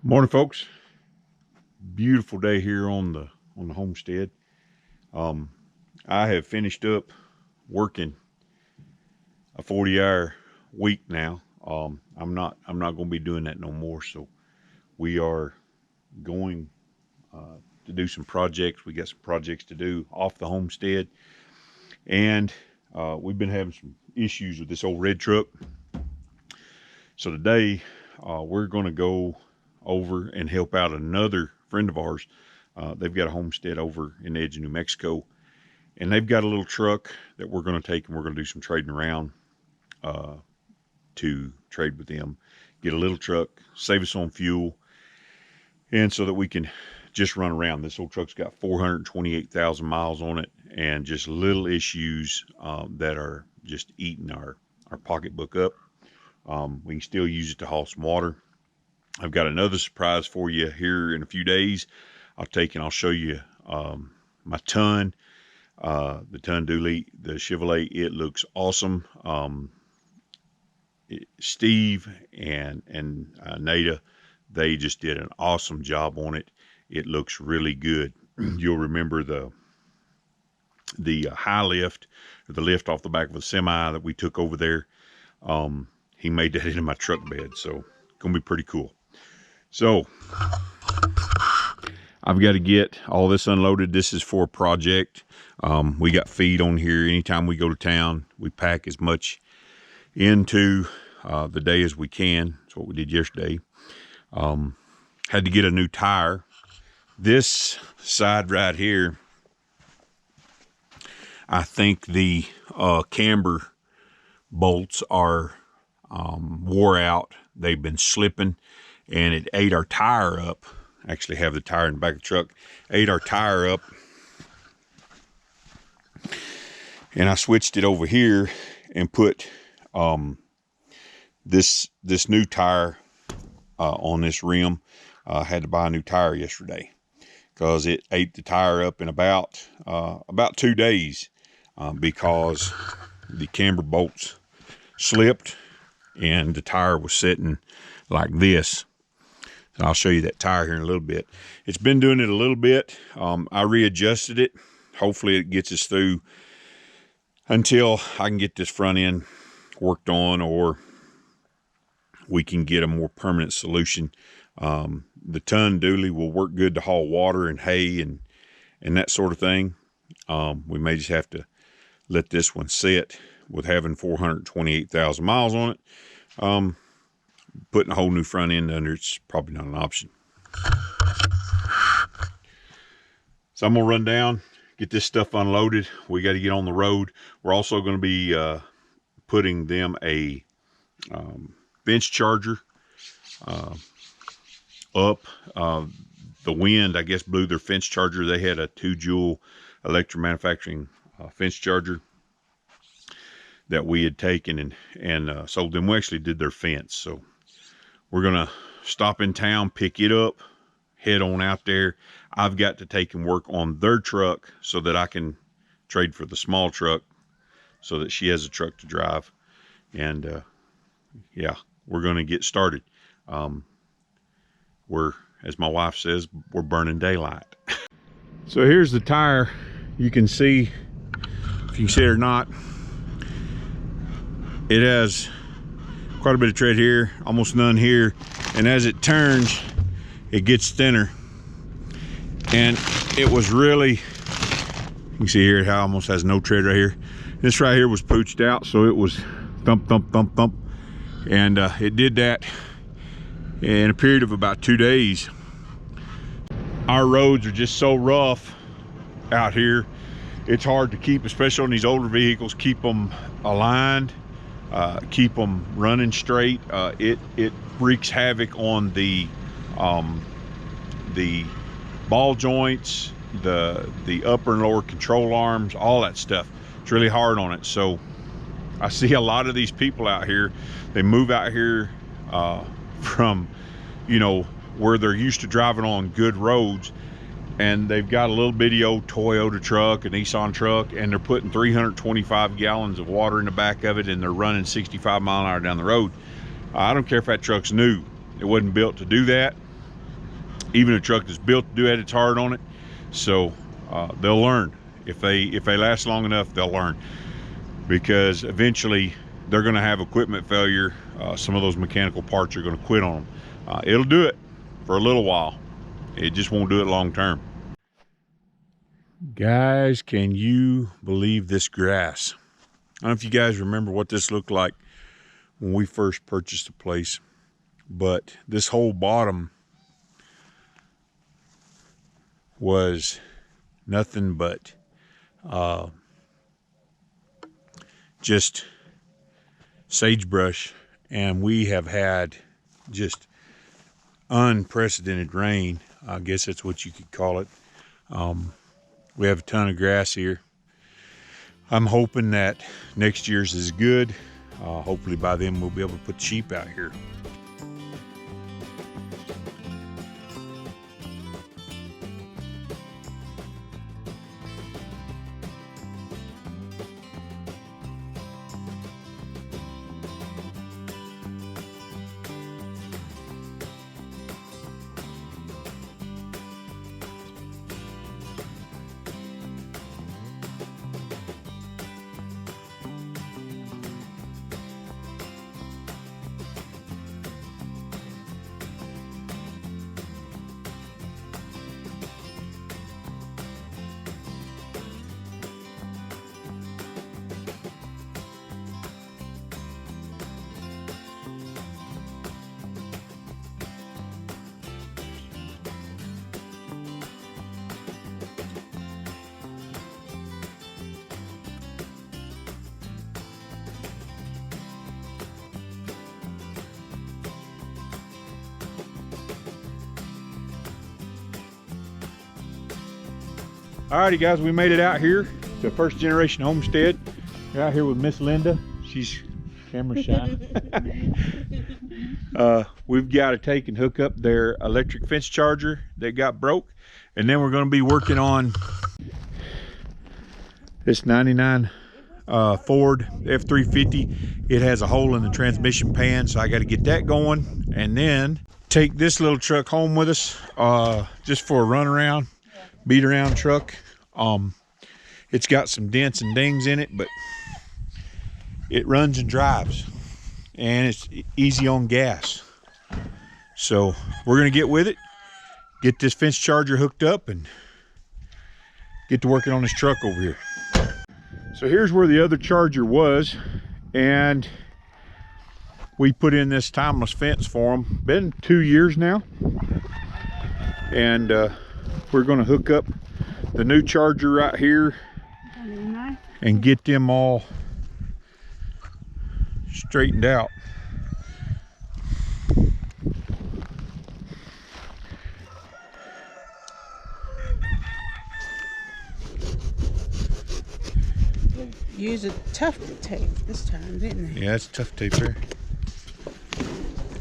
Morning, folks. Beautiful day here on the homestead. I have finished up working a 40-hour week now. I'm not going to be doing that no more. So we are going to do some projects. We got some projects to do off the homestead, and we've been having some issues with this old red truck. So today we're going to go over and help out another friend of ours. They've got a homestead over in the edge of New Mexico, and they've got a little truck that we're going to take, and we're going to do some trading around to trade with them, get a little truck, save us on fuel, and so that we can just run around. This old truck's got 428,000 miles on it, and just little issues that are just eating our pocketbook up. We can still use it to haul some water. I've got another surprise for you here in a few days. I'll show you my ton, the ton dually, the Chevrolet. It looks awesome. Steve and Nada, they just did an awesome job on it. It looks really good. You'll remember the high lift, or the lift off the back of a semi that we took over there. He made that into my truck bed, so gonna be pretty cool. So I've got to get all this unloaded. This is for a project. We got feed on here. Anytime we go to town, we pack as much into the day as we can. That's what we did yesterday. Had to get a new tire. This side right here, I think the camber bolts are wore out. They've been slipping, and it ate our tire up. Actually have the tire in the back of the truck. Ate our tire up, and I switched it over here and put this new tire on this rim. I had to buy a new tire yesterday because it ate the tire up in about 2 days because the camber bolts slipped and the tire was sitting like this. And I'll show you that tire here in a little bit. It's been doing it a little bit. I readjusted it. Hopefully it gets us through until I can get this front end worked on, or we can get a more permanent solution. The ton dually will work good to haul water and hay and that sort of thing. We may just have to let this one sit. With having 428,000 miles on it, putting a whole new front end under it's probably not an option. So I'm gonna run down, get this stuff unloaded. We got to get on the road. We're also going to be putting them a bench charger up. The wind, I guess, blew their fence charger. They had a 2-joule electric manufacturing fence charger that we had taken and sold them. We actually did their fence. So we're gonna stop in town, pick it up, head on out there. I've got to take and work on their truck so that I can trade for the small truck so that she has a truck to drive. And yeah, we're gonna get started. As my wife says, we're burning daylight. So here's the tire. You can see, if you can see it or not, it has quite a bit of tread here, almost none here, and as it turns it gets thinner, and it was really, you can see here how it almost has no tread right here. This right here was pooched out, so it was thump thump thump thump, and it did that in a period of about 2 days. Our roads are just so rough out here, it's hard to keep, especially on these older vehicles, keep them aligned, keep them running straight. It wreaks havoc on the ball joints, the upper and lower control arms, all that stuff. It's really hard on it. So I see a lot of these people out here, they move out here from, you know, where they're used to driving on good roads, and they've got a little bitty old Toyota truck, a Nissan truck, and they're putting 325 gallons of water in the back of it, and they're running 65 mile an hour down the road. I don't care if that truck's new. It wasn't built to do that. even a truck that's built to do it, it's hard on it. So they'll learn. If they last long enough, they'll learn, because eventually they're going to have equipment failure. Some of those mechanical parts are going to quit on them. It'll do it for a little while. It just won't do it long term. Guys, can you believe this grass? I don't know if you guys remember what this looked like when we first purchased the place, but this whole bottom was nothing but just sagebrush, and we have had just unprecedented rain. I guess that's what you could call it. We have a ton of grass here. I'm hoping that next year's is good. Hopefully by then we'll be able to put sheep out here. Alrighty guys, we made it out here to first generation homestead. We're out here with Miss Linda. She's camera shy. We've got to take and hook up their electric fence charger that got broke, and then we're going to be working on this 99 Ford F350. It has a hole in the transmission pan, so I got to get that going, and then take this little truck home with us just for a run around, beat around truck. It's got some dents and dings in it, but it runs and drives, and it's easy on gas. So we're gonna get with it, get this fence charger hooked up, and get to working on this truck over here. So here's where the other charger was, and we put in this timeless fence for them. Been 2 years now, and we're gonna hook up the new charger right here and get them all straightened out. Use a tough tape this time, didn't they? Yeah, it's tough tape there.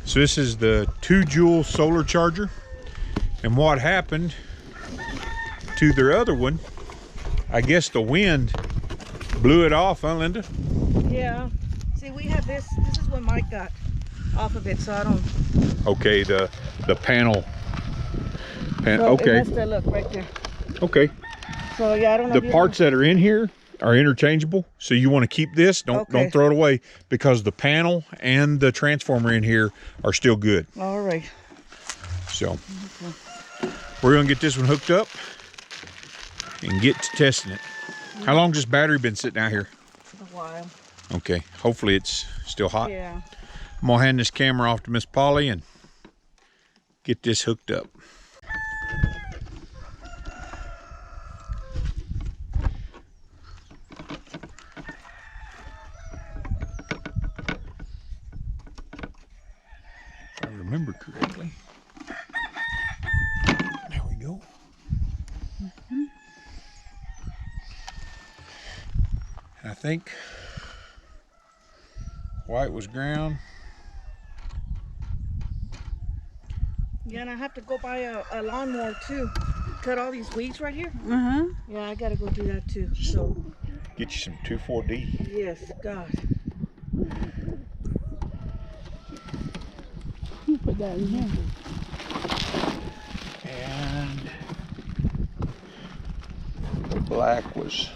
So this is the 2-joule solar charger, and what happened to their other one, I guess the wind blew it off, huh, Linda? Yeah. See, we have this. This is what Mike got off of it, so I don't. Okay, the panel. So okay. That's the look right there. Okay. So yeah, I don't know. The parts that are in here are interchangeable, so you want to keep this. Don't throw it away, because the panel and the transformer in here are still good. All right. So we're gonna get this one hooked up and get to testing it. How long has this battery been sitting out here? For a while. Okay, hopefully it's still hot. Yeah. I'm gonna hand this camera off to Miss Polly and get this hooked up. If I remember correctly. There we go. And I think white was ground. Yeah, and I have to go buy a lawnmower too. Cut all these weeds right here. Yeah, I gotta go do that too. So Get you some 2,4-D. yes, God. You put that in here. black was...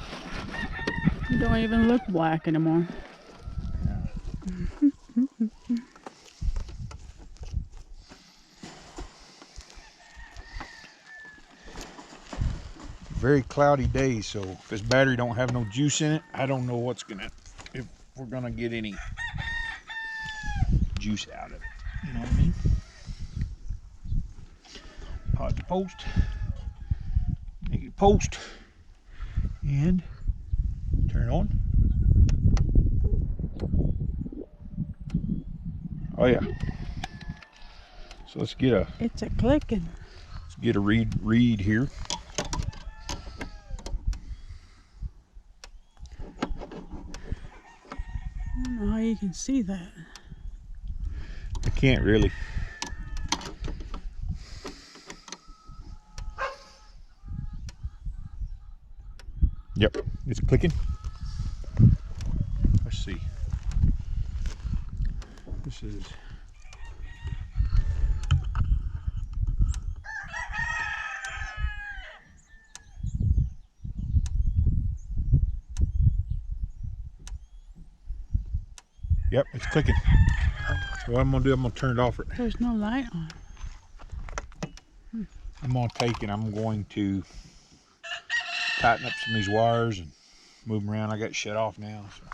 You don't even look black anymore. Yeah. Very cloudy day, so if this battery don't have no juice in it, I don't know if we're gonna get any juice out of it. You know what I mean? Positive post, negative post, and turn on. Oh yeah. So let's get a. It's a clicking. Let's get a read here. I don't know how you can see that. I can't really. Yep, it's clicking. Let's see. This is... Yep, it's clicking. So what I'm gonna do, I'm gonna turn it off. There's no light on. I'm gonna take and I'm going to tighten up some of these wires and move them around. I got it shut off now. So.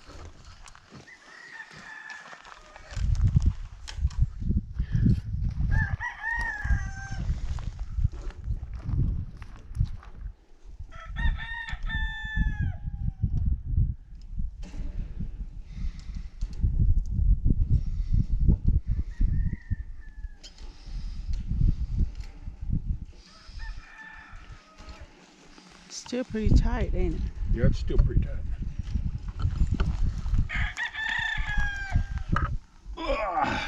Still pretty tight, ain't it? Yeah, it's still pretty tight. Ugh.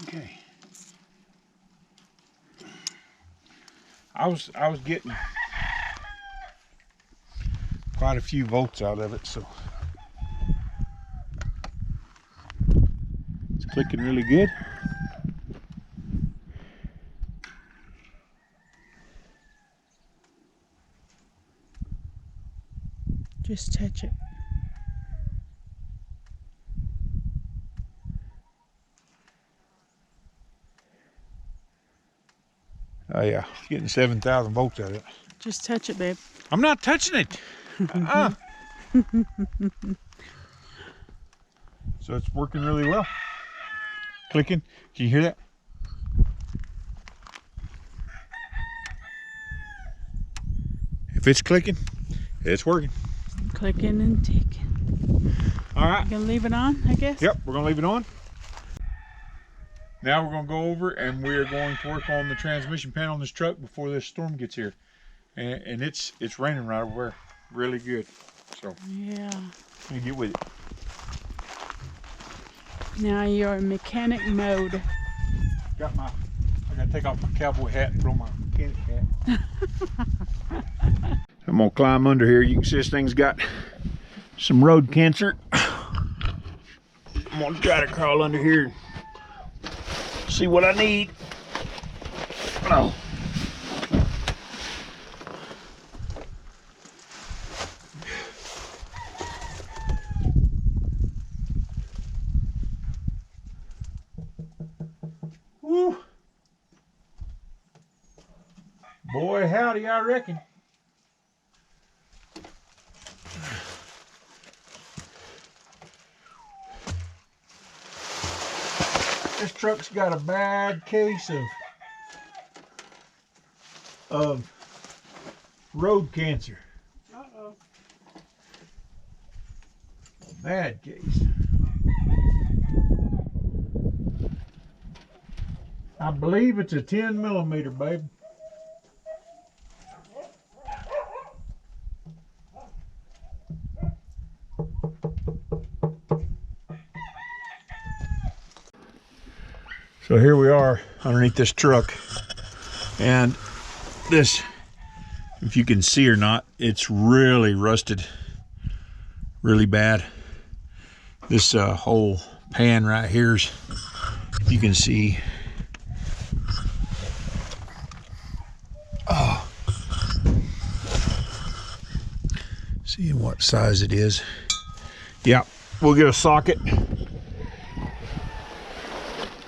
Okay. I was getting quite a few volts out of it, so it's clicking really good. Just touch it. Oh yeah, getting 7,000 volts out of it. Just touch it, babe. I'm not touching it. So it's working really well. Clicking. Can you hear that? If it's clicking, it's working. Clicking and ticking. All right. You gonna leave it on, I guess? Yep, we're gonna leave it on. Now we're gonna go over and we're going to work on the transmission panel on this truck before this storm gets here. And it's raining right over there. Really good. So yeah. let me get with it. Now you're in mechanic mode. I gotta take off my cowboy hat and throw my mechanic hat. I'm gonna climb under here. You can see this thing's got some road cancer. I'm gonna try to crawl under here and see what I need. Oh. Woo. Boy, howdy, I reckon. This truck's got a bad case of road cancer. Uh-oh. Bad case. I believe it's a 10 millimeter, babe. So here we are underneath this truck, and this if you can see or not, it's really rusted really bad. This whole pan right here's, if you can see, see what size it is. Yeah, we'll get a socket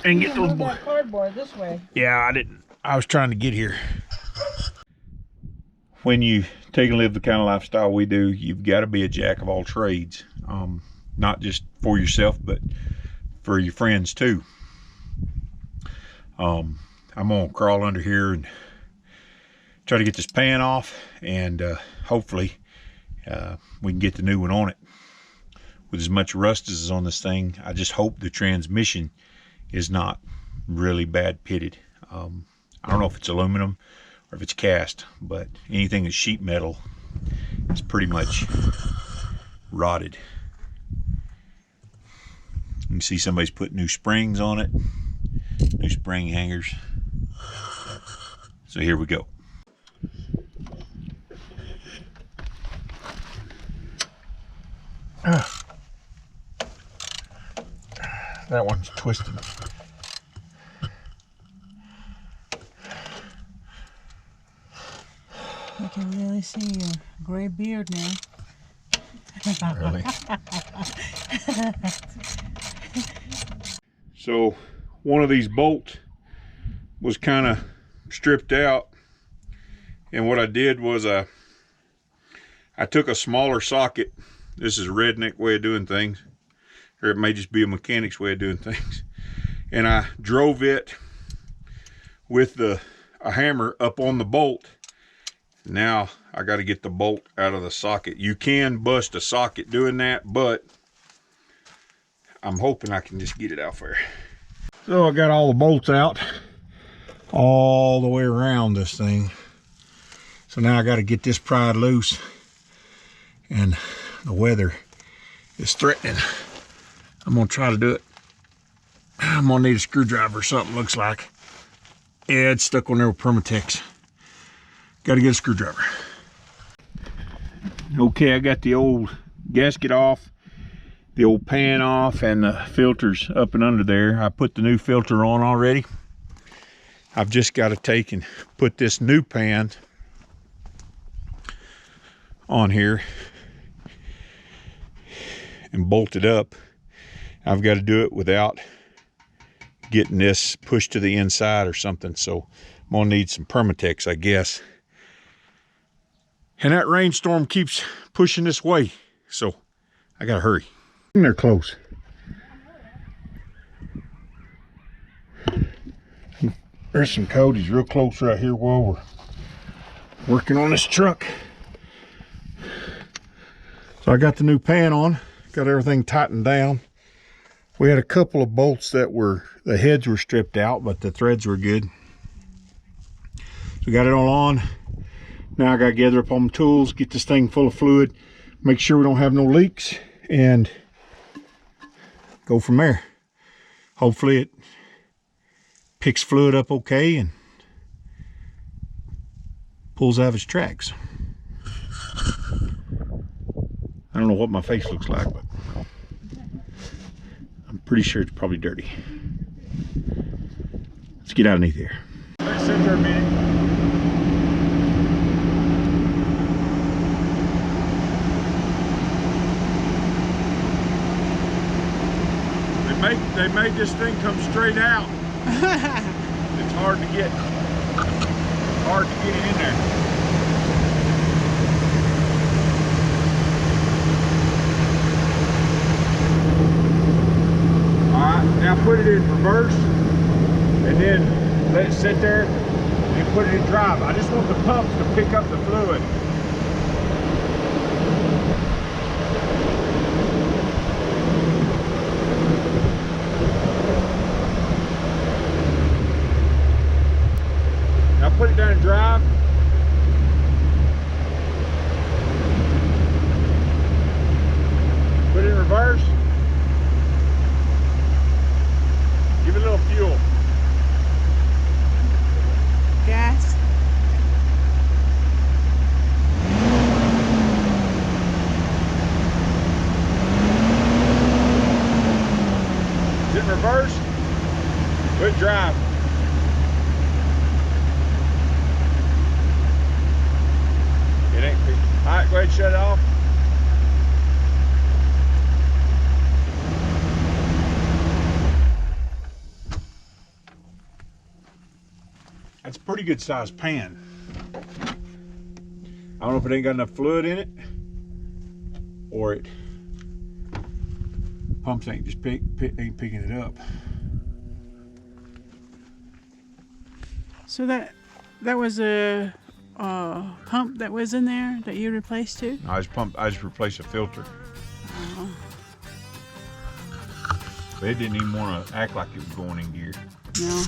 and get those cardboard this way. Yeah, I was trying to get here. When you take and live the kind of lifestyle we do, you've got to be a jack of all trades. Not just for yourself, but for your friends too. I'm gonna crawl under here and try to get this pan off, and hopefully we can get the new one on it. With as much rust as is on this thing, I just hope the transmission is not really bad pitted. I don't know if it's aluminum or if it's cast, but anything that's sheet metal is pretty much rotted. You can see somebody's put new springs on it, new spring hangers. So here we go. That one's twisted. I can really see your gray beard now. Really? So one of these bolts was kind of stripped out, and what I did was I took a smaller socket. This is a redneck way of doing things, or it may just be a mechanic's way of doing things, and I drove it with a hammer up on the bolt. Now I got to get the bolt out of the socket. You can bust a socket doing that, but I'm hoping I can just get it out there. So I got all the bolts out all the way around this thing. So now I got to get this pried loose, and the weather is threatening. I'm gonna try to do it. I'm gonna need a screwdriver or something, looks like. Yeah, it's stuck on there with Permatex. Got to get a screwdriver. Okay, I got the old gasket off, the old pan off, and the filters up and under there. I put the new filter on already. I've just got to take and put this new pan on here and bolt it up. I've got to do it without getting this pushed to the inside or something, so I'm gonna need some Permatex, I guess. And that rainstorm keeps pushing this way, so I gotta hurry. They're close. There's some coyotes real close right here while we're working on this truck. So I got the new pan on, got everything tightened down. We had a couple of bolts that the heads were stripped out, but the threads were good. So got it all on. Now I gotta gather up all my tools, get this thing full of fluid, make sure we don't have no leaks, and go from there. Hopefully it picks fluid up okay and pulls out of its tracks. I don't know what my face looks like, but I'm pretty sure it's probably dirty. Let's get out underneath here. Let's sit there a minute. They made this thing come straight out. It's hard to get it in there. Now put it in reverse and then let it sit there and put it in drive. I just want the pumps to pick up the fluid. Now put it down in drive. Put it in reverse. Give it a little fuel. Gas. Go ahead and shut it off. That's a pretty good sized pan. I don't know if it ain't got enough fluid in it, or it pumps ain't just ain't picking it up. So that was a pump that was in there that you replaced too? I just replaced a filter. But it didn't even want to act like it was going in gear. No.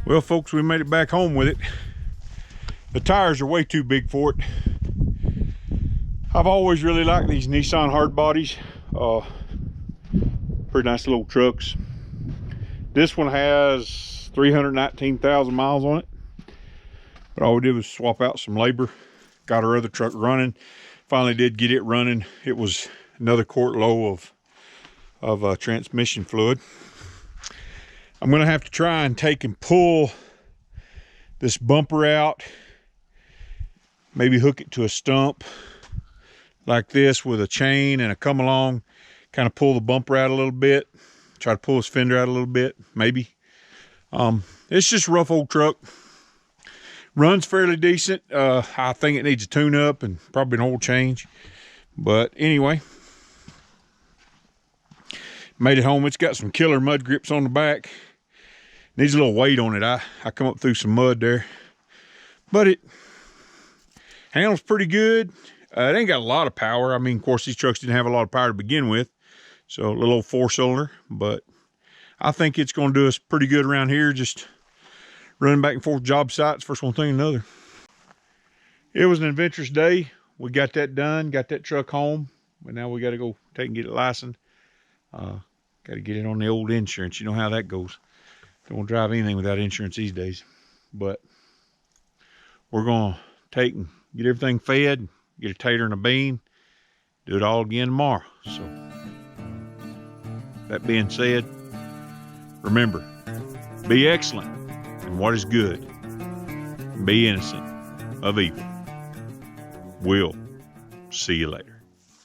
Well, folks, we made it back home with it. The tires are way too big for it. I've always really liked these Nissan hard bodies. Pretty nice little trucks. This one has 319,000 miles on it. But all we did was swap out some labor. Got our other truck running. Finally did get it running. It was another quart low of transmission fluid. I'm gonna have to try and take and pull this bumper out, maybe hook it to a stump like this with a chain and a come along, kind of pull the bumper out a little bit, try to pull this fender out a little bit, maybe. It's just a rough old truck. Runs fairly decent. I think it needs a tune up and probably an oil change. But anyway, made it home. It's got some killer mud grips on the back. Needs a little weight on it. I come up through some mud there, but it handles pretty good. It ain't got a lot of power. I mean, of course, these trucks didn't have a lot of power to begin with, so a little old 4-cylinder, but I think it's going to do us pretty good around here, just running back and forth job sites, first one thing another. It was an adventurous day. We got that done, got that truck home, but now we got to go take and get it licensed. Got to get it on the old insurance. You know how that goes. Don't want to drive anything without insurance these days. But we're going to take and get everything fed, get a tater and a bean, do it all again tomorrow. So that being said, remember, be excellent in what is good, and be innocent of evil. We'll see you later.